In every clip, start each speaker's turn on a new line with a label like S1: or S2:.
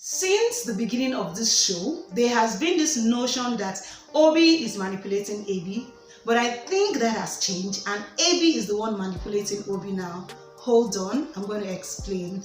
S1: Since the beginning of this show, there has been this notion that Obi is manipulating AB, but I think that has changed and AB is the one manipulating Obi now. Hold on, I'm going to explain.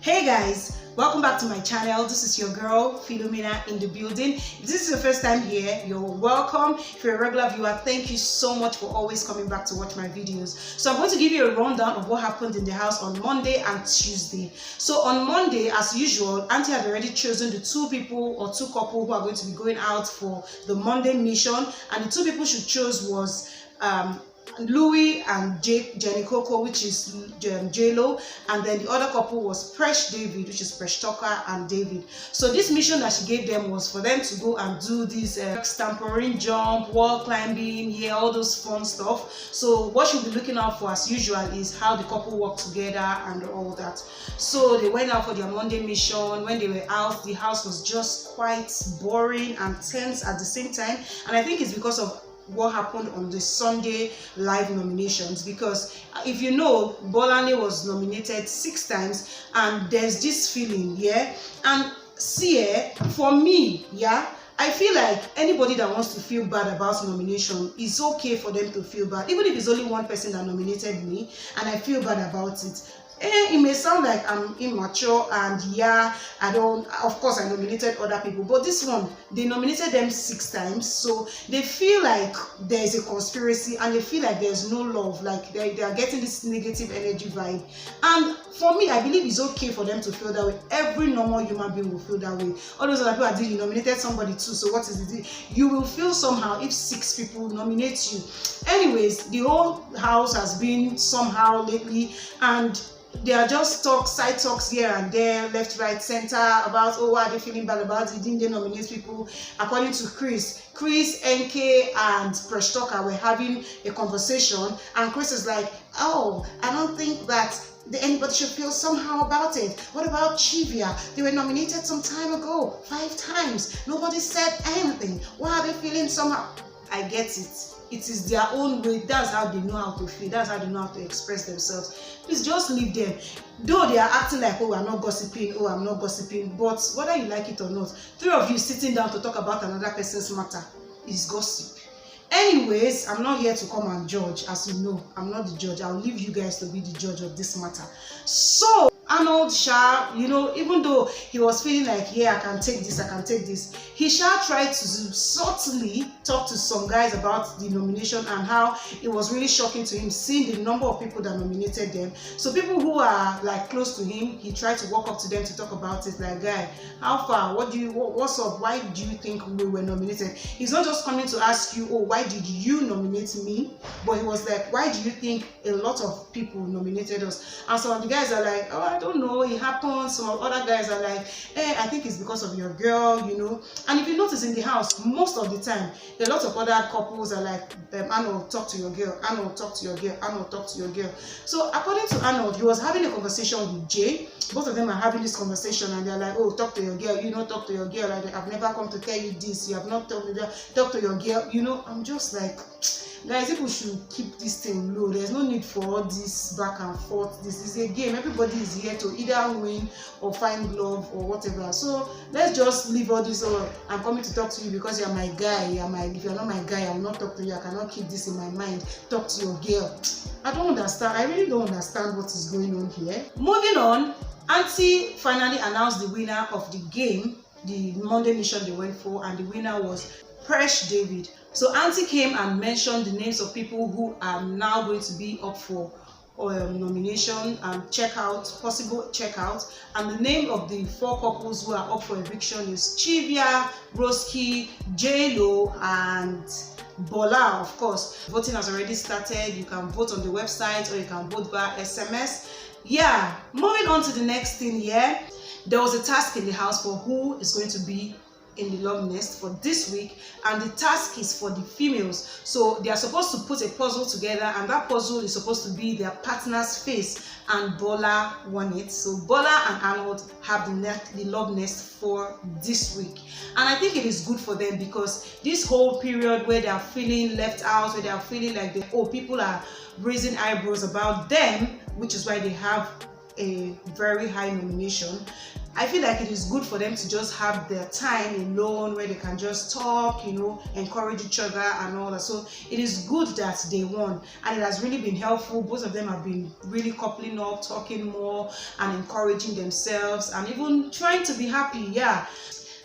S1: Hey guys, welcome back to my channel. This is your girl Philomina in the building. If this is your first time here, you're welcome. If you're a regular viewer, thank you so much for always coming back to watch my videos. So I'm going to give you a rundown of what happened in the house on Monday and Tuesday. So on Monday, as usual, Auntie had already chosen the two couple who are going to be going out for the Monday mission, and the two people she chose was Louis and Jenny Coco, which is J-Lo, and then the other couple was Preshdavid, which is Preshdavid and David. So this mission that she gave them was for them to go and do this trampoline jump, wall climbing, all those fun stuff. So what she'll be looking out for as usual is how the couple work together and all that. So they went out for their Monday mission. When they were out, the house was just quite boring and tense at the same time, and I think it's because of what happened on the Sunday live nominations, because if you know, Bolane was nominated 6 times, and there's this feeling, and see, for me, I feel like anybody that wants to feel bad about nomination, it's okay for them to feel bad, even if it's only one person that nominated me and I feel bad about it. It may sound like I'm immature and of course I nominated other people, but this one, they nominated them 6 times, so they feel like there's a conspiracy and they feel like there's no love, like they are getting this negative energy vibe. And for me, I believe it's okay for them to feel that way. Every normal human being will feel that way. All those other people are doing, you nominated somebody too, so what is the deal? You will feel somehow if 6 people nominate you. Anyways, the whole house has been somehow lately, and they are just side talks here and there, left, right, center, about why are they feeling bad about it, didn't they nominate people. According to Chris, NK and Preshdavid were having a conversation, and Chris is like, oh, I don't think that anybody should feel somehow about it. What about Chivia? They were nominated some time ago, 5 times. Nobody said anything. Why are they feeling somehow? I get it. It is their own way. That's how they know how to feel. That's how they know how to express themselves. Please just leave them. Though they are acting like, oh, I'm not gossiping, oh, I'm not gossiping, but whether you like it or not, 3 of you sitting down to talk about another person's matter is gossip. Anyways, I'm not here to come and judge. As you know, I'm not the judge. I'll leave you guys to be the judge of this matter. So Arnold even though he was feeling like, I can take this, he tried to subtly talk to some guys about the nomination and how it was really shocking to him seeing the number of people that nominated them. So people who are like close to him, he tried to walk up to them to talk about it, like, guy, how far, what's up, why do you think we were nominated? He's not just coming to ask you, oh, why did you nominate me? But he was like, why do you think a lot of people nominated us? And some of the guys are like, oh, I don't know, it happened. Some other guys are like, I think it's because of your girl, And if you notice in the house, most of the time, a lot of other couples are like, Arnold, talk to your girl, Arnold, talk to your girl, Arnold, talk to your girl. So according to Arnold, he was having a conversation with Jay. Both of them are having this conversation, and they're like, oh, talk to your girl, talk to your girl. Like, I've never come to tell you this, you have not told me that, talk to your girl, I'm just like, guys, people should keep this thing low. There's no need for all this back and forth. This is a game. Everybody is here to either win or find love or whatever. So let's just leave all this. Oh, I'm coming to talk to you because you're my guy. If you're not my guy, I will not talk to you. I cannot keep this in my mind. Talk to your girl. I don't understand. I really don't understand what is going on here. Moving on, Auntie finally announced the winner of the game, the Monday mission they went for, and the winner was Preshdavid. So Auntie came and mentioned the names of people who are now going to be up for nomination and possible checkout, and the name of the 4 couples who are up for eviction is Chivia, Roksie, J-Lo, and Bola. Of course, voting has already started. You can vote on the website or you can vote via SMS. Moving on to the next thing here, there was a task in the house for who is going to be in the love nest for this week, and the task is for the females. So they are supposed to put a puzzle together, and that puzzle is supposed to be their partner's face, and Bola won it. So Bola and Arnold have the love nest for this week, and I think it is good for them, because this whole period where they are feeling left out, where they are feeling like people are raising eyebrows about them, which is why they have a very high nomination, I feel like it is good for them to just have their time alone where they can just talk, encourage each other and all that. So it is good that they won, and it has really been helpful. Both of them have been really coupling up, talking more and encouraging themselves and even trying to be happy. Yeah.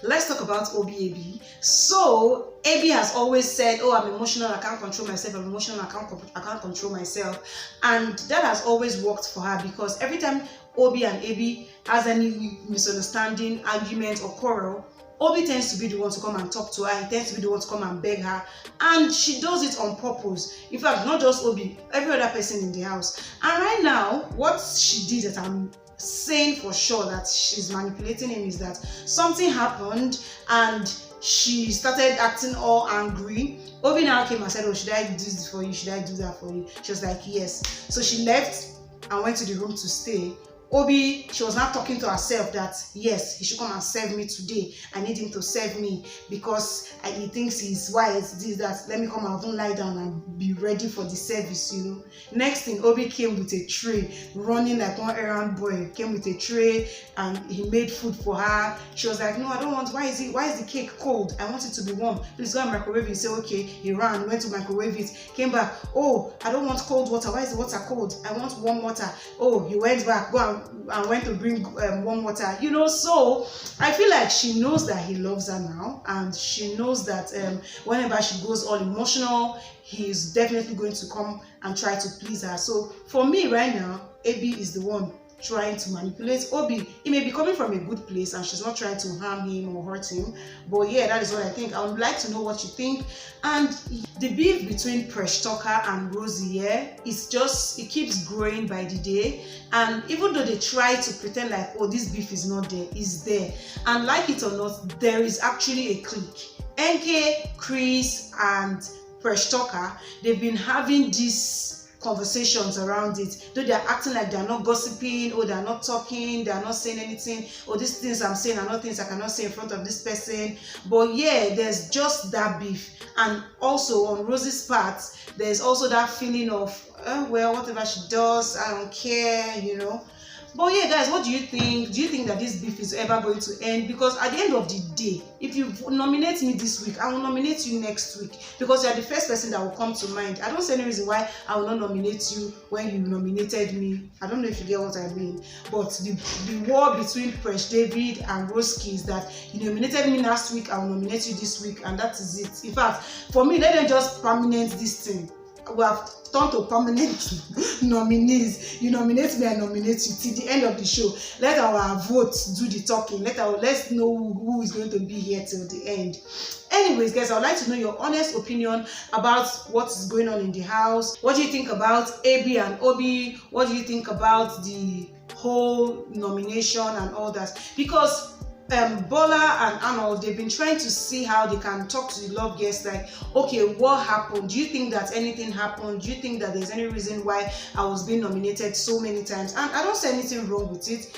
S1: Let's talk about Abi. So Abi has always said, oh, I'm emotional, I can't control myself, I'm emotional, I can't control myself. And that has always worked for her, because every time Obi and Abi has any misunderstanding, argument or quarrel, Obi tends to be the one to come and talk to her. He tends to be the one to come and beg her, and she does it on purpose. In fact, not just Obi, every other person in the house. And right now, what she did that I'm saying for sure that she's manipulating him is that something happened and she started acting all angry. Obi now came and said, oh, should I do this for you? Should I do that for you? She was like, yes. So she left and went to the room to stay. Obi, she was now talking to herself that yes, he should come and serve me today. I need him to serve me because he thinks he's wise. This, that. Let me come and even lie down and be ready for the service, Next thing, Obi came with a tray, running like one errand boy. Came with a tray and he made food for her. She was like, no, I don't want. Why is the cake cold? I want it to be warm. Please go and microwave it. He said, okay. He ran, went to microwave it, came back. Oh, I don't want cold water. Why is the water cold? I want warm water. Oh, he went back. Go and went to bring warm water, so I feel like she knows that he loves her now, and she knows that whenever she goes all emotional, he is definitely going to come and try to please her. So for me right now, Abi is the one trying to manipulate Obi. It may be coming from a good place and she's not trying to harm him or hurt him, but yeah, that is what I think. I would like to know what you think. And the beef between Preshdavid and Roksie, it keeps growing by the day. And even though they try to pretend like, oh, this beef is not there, it's there. And like it or not, there is actually a clique. NK, Chris and Preshdavid, they've been having this conversations around it, though they're acting like they're not gossiping, or they're not talking, they're not saying anything, or these things I'm saying are not things I cannot say in front of this person. But yeah, there's just that beef. And also on Rosie's part, there's also that feeling of well, whatever she does, I don't care, But yeah, guys, what do you think? Do you think that this beef is ever going to end? Because at the end of the day, if you nominate me this week, I will nominate you next week, because you are the first person that will come to mind. I don't see any reason why I will not nominate you when you nominated me. I don't know if you get what I mean. But the war between Preshdavid and Roksie is that you nominated me last week, I will nominate you this week, and that is it. In fact, for me, let them just permanent this thing. We have turned to permanent nominees. You nominate me, I nominate you till the end of the show. Let our votes do the talking. Let's know who is going to be here till the end. Anyways, guys, I would like to know your honest opinion about what is going on in the house. What do you think about Abi and Obi? What do you think about the whole nomination and all that? Because Bola and Arnold, they've been trying to see how they can talk to the love guests, like, okay, what happened? Do you think that anything happened? Do you think that there's any reason why I was being nominated so many times? And I don't see anything wrong with it.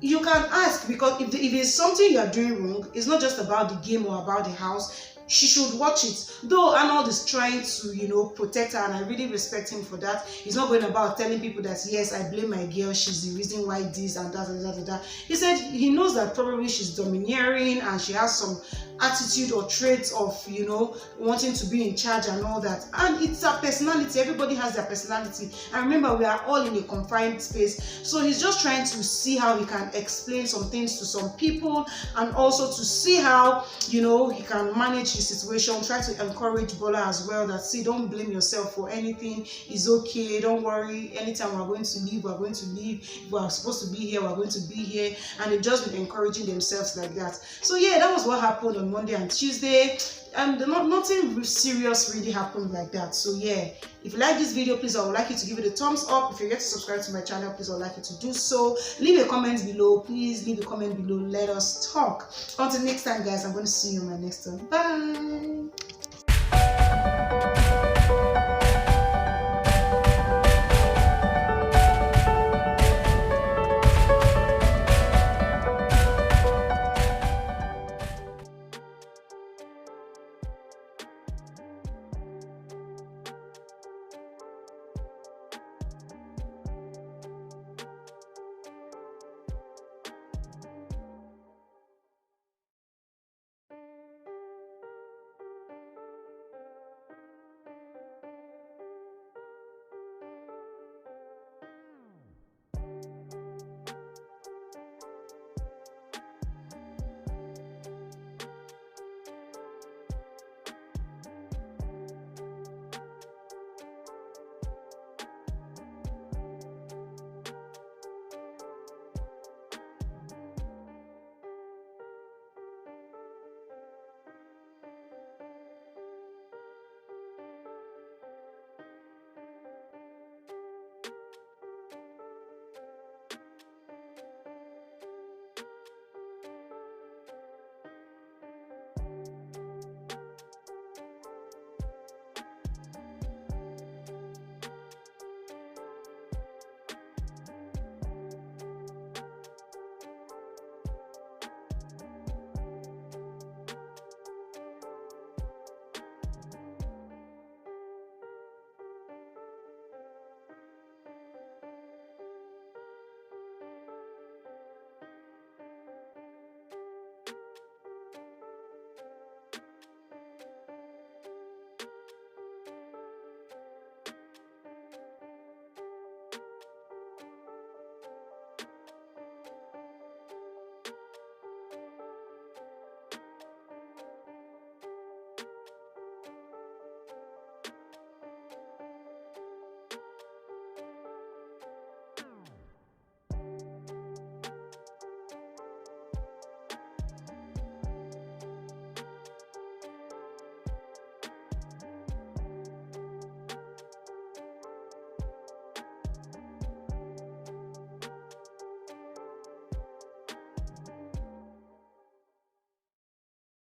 S1: You can ask, because if it's something you are doing wrong, it's not just about the game or about the house. She should watch it. Though Arnold is trying to, protect her, and I really respect him for that. He's not going about telling people that, yes, I blame my girl, she's the reason why this and that and that and that. He said he knows that probably she's domineering and she has some attitude or traits of, wanting to be in charge and all that. And it's her personality. Everybody has their personality. And remember, we are all in a confined space. So he's just trying to see how he can explain some things to some people, and also to see how, he can manage the situation. Try to encourage Bola as well that, see, don't blame yourself for anything. It's okay. Don't worry. Anytime we're going to leave, we're going to leave. If we're supposed to be here, we're going to be here. And they've just been encouraging themselves like that. So yeah, that was what happened on Monday and Tuesday. Nothing serious really happened like that. So yeah, if you like this video, please, I would like you to give it a thumbs up. If you get to subscribe to my channel, please, I would like you to do so. Leave a comment below. Please leave a comment below. Let us talk. Until next time, guys, I'm going to see you in my next one. Bye.